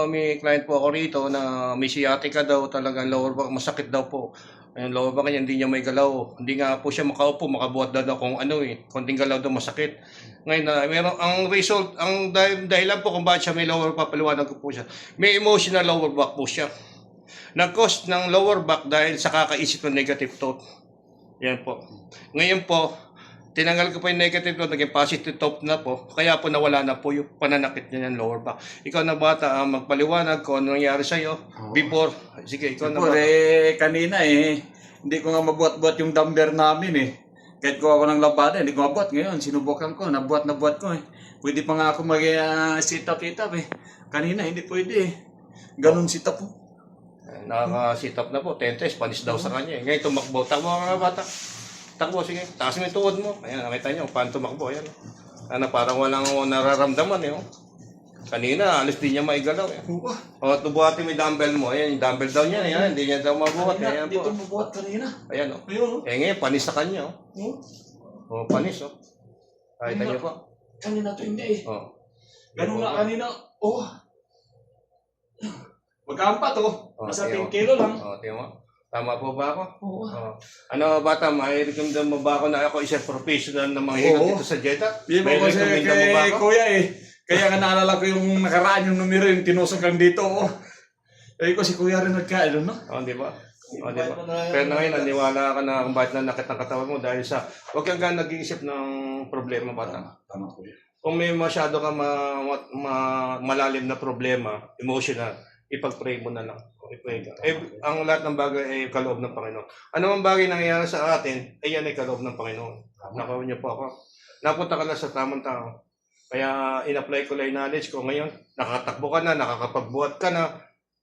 May client po ako rito na may sciatica daw, talagang lower back, masakit daw po. Yung lower back niya, hindi niya may galaw. Hindi nga po siya makaupo, makabuhat daw kung ano konting galaw daw masakit. Ngayon na, meron, ang result, ang dahilan po kung bakit siya may lower back, paliwanag ko po siya. May emotional lower back po siya. Nag-cause ng lower back dahil sa kakaisip ng negative thought. Yan po. Ngayon po, tinanggal ko po yung negative thought, naging positive thought na po. Kaya po nawala na po yung pananakit niya ng lower back. Ikaw na bata, magpaliwanag kung ano nangyari sa'yo before. Sige, ikaw na bata. Kanina hindi ko nga mabuhat-buhat yung dumbbell namin Kahit ko ako ng labada, hindi ko mabuhat. Ngayon, sinubukan ko, nabuhat ko Pwede pa nga ako mag-sit up Kanina, hindi pwede Ganun sit up Nakaka-sit up na po, 10 times, panis daw sa kanya. Ngayon, tumakbo. Takbo ka nga bata. Takbo, sige. Taas mo yung tuhod mo. Ayan, nakita niyo, paano tumakbo. Ayan. Ano, parang walang nararamdaman Kanina, alis din niya maigalaw. O, tubuhatin mo yung dumbbell mo. Ayan, yung dumbbell daw niya. Ayan, hindi niya daw mabuhat. Ayan po. Dito mabuhat kanina. Ayan, ngayon, panis sa kanya. O, panis, Kahit niyo po. Kanina to hindi Ganun nga kanina. Magkampat Nasa 10 kilo lang. Tingnan mo. Tama po ba ako? Oo. Ano bata, may recommend mo ba ako na ako isang professional na manghihinga dito sa Jeddah? Hindi mo kasi kay kuya Kaya nga naalala ko yung nakaraan yung numero yung tinusok lang dito ko si kuya rin nagkain no? Di ba? Pero ngayon, naniwala ka na kung bakit nanakit ang katawan mo dahil sa huwag kang nag-iisip ng problema bata. Tama kuya. Kung may masyado ka malalim na problema, emotional, ipag-pray mo na lang. Ang lahat ng bagay ay kaloob ng Panginoon. Ano mang bagay nangyayari sa atin, ay yan ay kaloob ng Panginoon. Nakawin niyo po ako. Napunta ka na sa tamang tao. Kaya in-apply ko lang yung knowledge ko. Ngayon, nakakatakbo ka na, nakakapagbuhat ka na,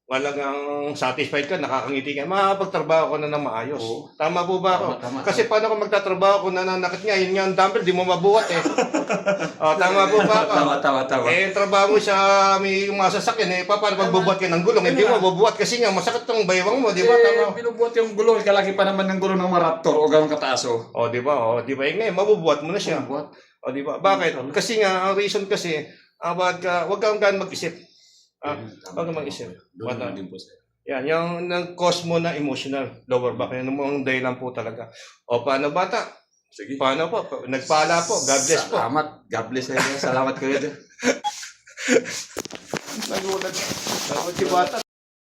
malagang satisfied ka, nakakangiti ka, makakapagtrabaho ko na ng maayos. Tama po ba ako? Tama. Kasi paano kung magtatrabaho ko nananakit nga, yun nga ang dumbbell, di mo mabuhat tama po ba ako? Tama. Trabaho mo sa may masasakyan, paano magbubuhat ka ng gulong? Hindi mo mabubuhat kasi nga masakit tong baywang mo, di ba? Tama. Binubuhat yung gulong, kalaki pa naman ng gulong ng Maraptor o ganun kataas di ba? Ngayon, mabubuhat mo na siya. Di ba? Bakit? Kasi nga, ang reason kasi, wag kang mag-isip. Huwag kang mag-isip. Yan, yung cause mo na emotional, lower back. Yan ang dahilan po talaga. Paano bata? Sige. Paano po? Nagpala po. God bless po. Salamat. God bless sa inyo. Salamat kuya. Nagulat si bata.